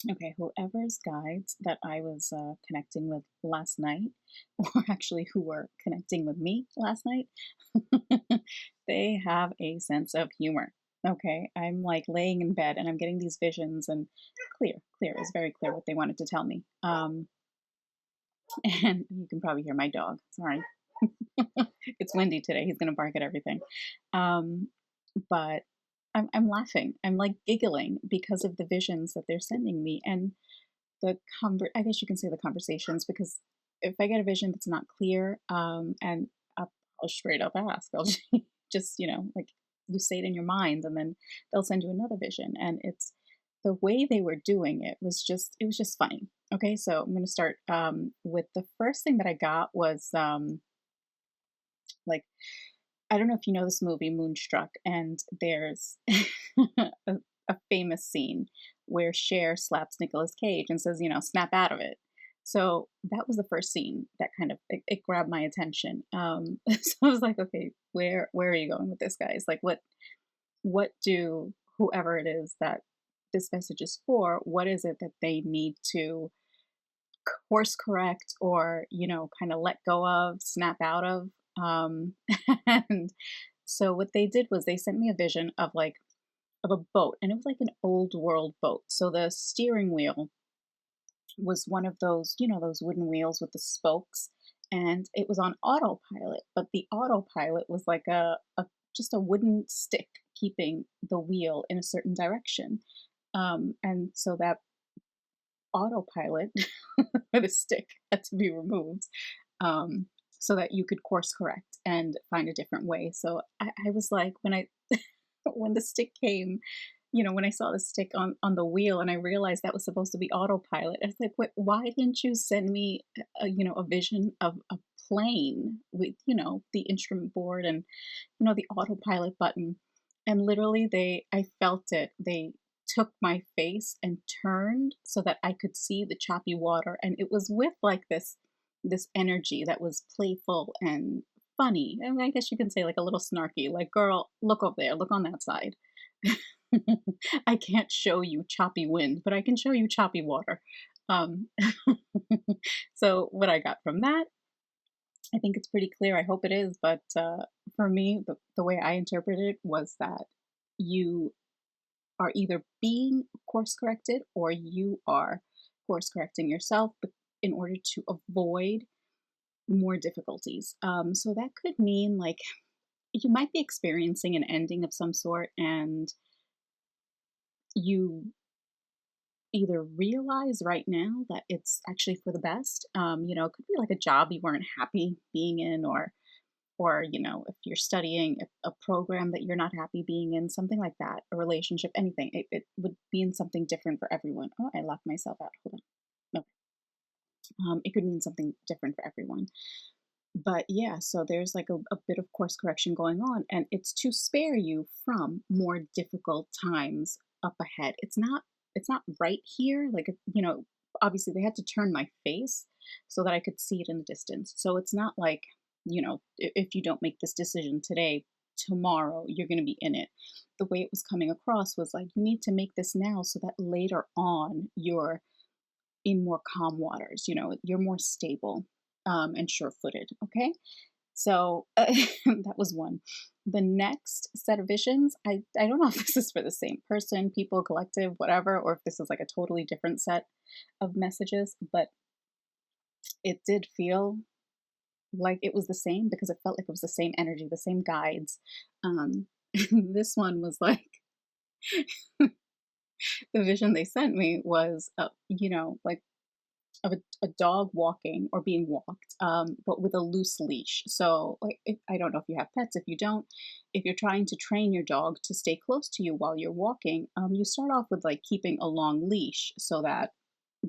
Okay, whoever's guides that I was connecting with last night, or actually who were connecting with me last night, they have a sense of humor. Okay, I'm like laying in bed and I'm getting these visions, and clear, it's very clear what they wanted to tell me. And you can probably hear my dog. Sorry, it's windy today. He's gonna bark at everything. Um, but I'm laughing. I'm like giggling because of the visions that they're sending me, and I guess you can say the conversations, because if I get a vision that's not clear, and I'll straight up ask, I'll just, like, you say it in your mind, and then they'll send you another vision. And it's the way they were doing it was just funny. Okay, so I'm going to start with the first thing that I got was like, I don't know if you know this movie Moonstruck, and there's a famous scene where Cher slaps Nicolas Cage and says, snap out of it. So that was the first scene that kind of it grabbed my attention. So I was like, okay, where are you going with this, guys? Like, what do whoever it is that this message is for? What is it that they need to course correct, or kind of let go of, snap out of? Um, and so what they did was they sent me a vision of a boat, and it was like an old world boat. So the steering wheel was one of those, those wooden wheels with the spokes, and it was on autopilot, but the autopilot was like a just a wooden stick keeping the wheel in a certain direction. And so that autopilot for the stick had to be removed, um, so that you could course correct and find a different way. So I was like, when the stick came, when I saw the stick on the wheel and I realized that was supposed to be autopilot, I was like, "Wait, why didn't you send me a vision of a plane with, the instrument board and, the autopilot button?" And literally I felt it. They took my face and turned so that I could see the choppy water. And it was with like this energy that was playful and funny. I mean, I guess you can say like a little snarky, like, "Girl, look over there, look on that side." I can't show you choppy wind, but I can show you choppy water. Um, so what I got from that, I think it's pretty clear. I hope it is, but for me, the way I interpreted it was that you are either being course corrected, or you are course correcting yourself in order to avoid more difficulties. So that could mean like you might be experiencing an ending of some sort, and you either realize right now that it's actually for the best. It could be like a job you weren't happy being in, or if you're studying a program that you're not happy being in, something like that, a relationship, anything. It would mean something different for everyone. Oh, I locked myself out. Hold on. No. It could mean something different for everyone. But yeah, so there's like a bit of course correction going on, and it's to spare you from more difficult times up ahead. It's not right here. Like, obviously they had to turn my face so that I could see it in the distance. So it's not like, if you don't make this decision today, tomorrow you're going to be in it. The way it was coming across was like, you need to make this now so that later on you're in more calm waters, you're more stable, and sure footed. Okay. So that was one. The next set of visions, I don't know if this is for the same person, people, collective, whatever, or if this is like a totally different set of messages, but it did feel like it was the same, because it felt like it was the same energy, the same guides. Um, this one was like, the vision they sent me was, like of a dog walking or being walked, but with a loose leash. So, like, I don't know if you have pets. If you don't, if you're trying to train your dog to stay close to you while you're walking, you start off with like keeping a long leash so that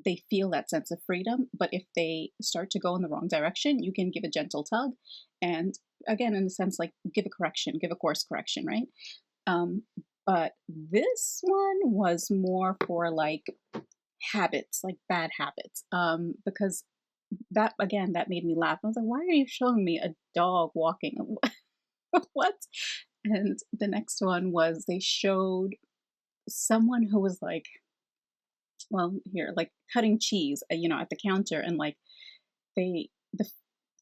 they feel that sense of freedom. But if they start to go in the wrong direction, you can give a gentle tug, and again, in a sense, like give a correction, give a course correction, right? Um, but this one was more for like habits, like bad habits. Because that, again, that made me laugh. I was like, why are you showing me a dog walking? What? And the next one was they showed someone who was like well, here, like cutting cheese, at the counter, and like the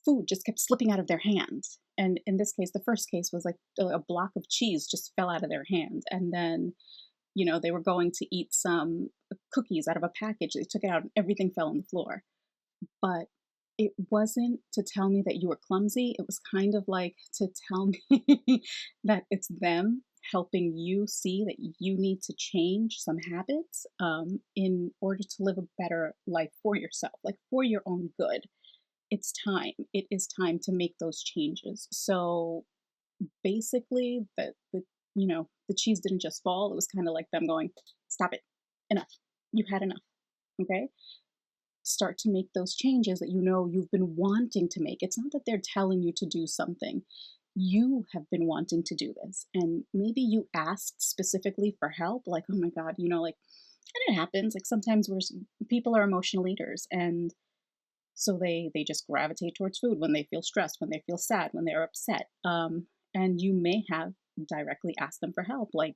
food just kept slipping out of their hands. And in this case, the first case was like a block of cheese just fell out of their hand. And then, they were going to eat some cookies out of a package. They took it out and everything fell on the floor. But it wasn't to tell me that you were clumsy. It was kind of like to tell me that it's them helping you see that you need to change some habits in order to live a better life for yourself, like for your own good. It's time. It is time to make those changes. So basically, the cheese didn't just fall. It was kind of like them going, "Stop it, enough. You've had enough." Okay, start to make those changes that you've been wanting to make. It's not that they're telling you to do something. You have been wanting to do this. And maybe you asked specifically for help, like, oh my God, like, and it happens. Like sometimes people are emotional eaters, and so they just gravitate towards food when they feel stressed, when they feel sad, when they're upset. And you may have directly asked them for help, like,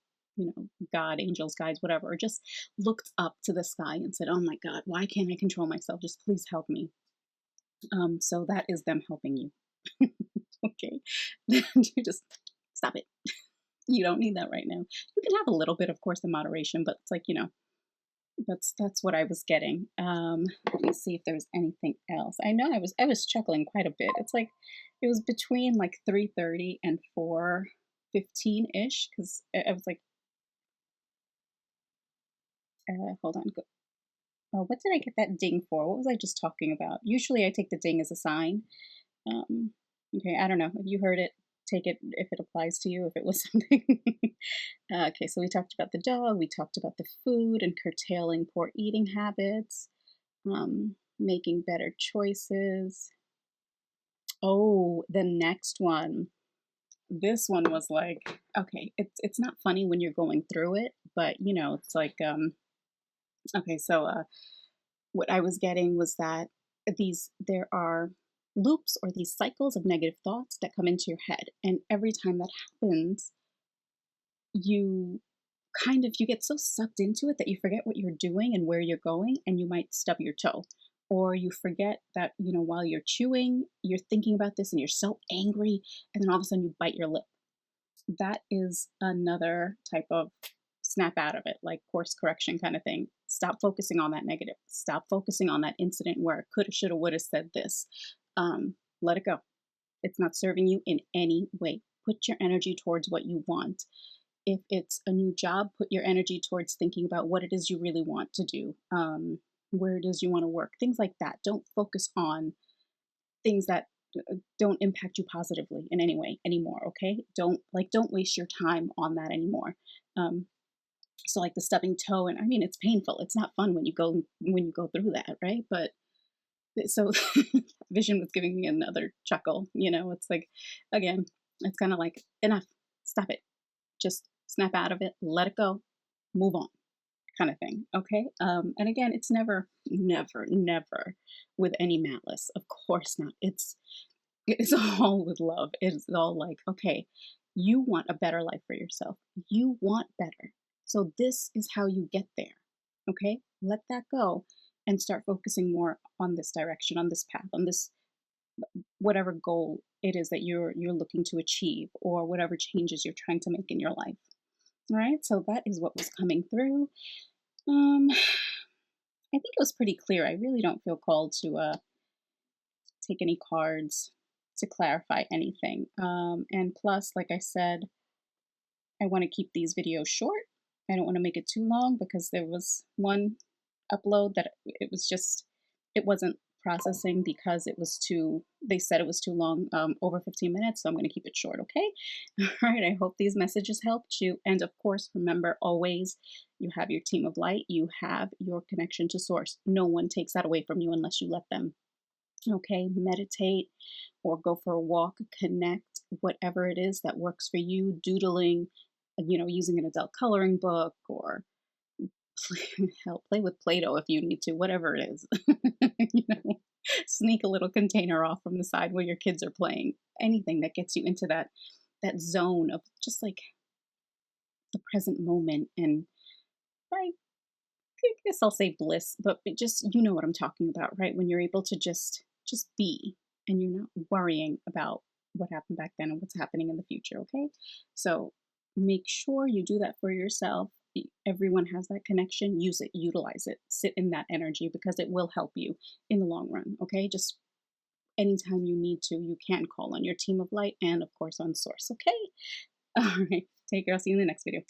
God, angels, guides, whatever, or just looked up to the sky and said, "Oh my God, why can't I control myself? Just please help me." So that is them helping you. Okay, you just stop it. You don't need that right now. You can have a little bit, of course, in moderation, but it's like, that's what I was getting. Let me see if there's anything else. I know I was chuckling quite a bit. It's like it was between like 3:30 and 4:15 ish, because I was like, hold on. Oh, what did I get that ding for? What was I just talking about? Usually I take the ding as a sign. Um, okay, I don't know. If you heard it, take it if it applies to you, if it was something. Okay, so we talked about the dog, we talked about the food and curtailing poor eating habits, making better choices. Oh, the next one. This one was like, okay, it's not funny when you're going through it, but it's like, okay, so what I was getting was that there are loops or these cycles of negative thoughts that come into your head. And every time that happens, you you get so sucked into it that you forget what you're doing and where you're going, and you might stub your toe. Or you forget that, while you're chewing, you're thinking about this and you're so angry, and then all of a sudden you bite your lip. That is another type of snap out of it, like course correction kind of thing. Stop focusing on that negative. Stop focusing on that incident where it coulda, shoulda, woulda said this. Let it go. It's not serving you in any way. Put your energy towards what you want. If it's a new job, put your energy towards thinking about what it is you really want to do, where it is you want to work, things like that. Don't focus on things that don't impact you positively in any way anymore. Okay, don't waste your time on that anymore. um, so like the stubbing toe, and I mean it's painful, it's not fun when you go through that, right? But so vision was giving me another chuckle. It's like, again, it's kind of like, enough, stop it, just snap out of it, let it go, move on, kind of thing. Okay. And again, it's never, never, never with any malice. Of course not. It's all with love. It's all like, okay, you want a better life for yourself. You want better. So this is how you get there. Okay? Let that go and start focusing more on this direction, on this path, on this whatever goal it is that you're looking to achieve, or whatever changes you're trying to make in your life. All right? So that is what was coming through. I think it was pretty clear. I really don't feel called to take any cards to clarify anything. And plus, like I said, I want to keep these videos short. I don't want to make it too long, because there was one upload that it wasn't processing because they said it was too long, over 15 minutes. So I'm going to keep it short. Okay. All right. I hope these messages helped you. And of course, remember always, you have your team of light. You have your connection to source. No one takes that away from you unless you let them. Okay, meditate or go for a walk, connect, whatever it is that works for you, doodling, using an adult coloring book, or play with Play-Doh if you need to, whatever it is. you know, Sneak a little container off from the side where your kids are playing. Anything that gets you into that zone of just like the present moment, and by guess I'll say bliss, but just you know what I'm talking about, right? When you're able to just be and you're not worrying about what happened back then and what's happening in the future, okay? So make sure you do that for yourself. Everyone has that connection. Use it, utilize it, sit in that energy because it will help you in the long run, okay? Just anytime you need to, you can call on your team of light and, of course, on source, okay? All right. Take care. I'll see you in the next video.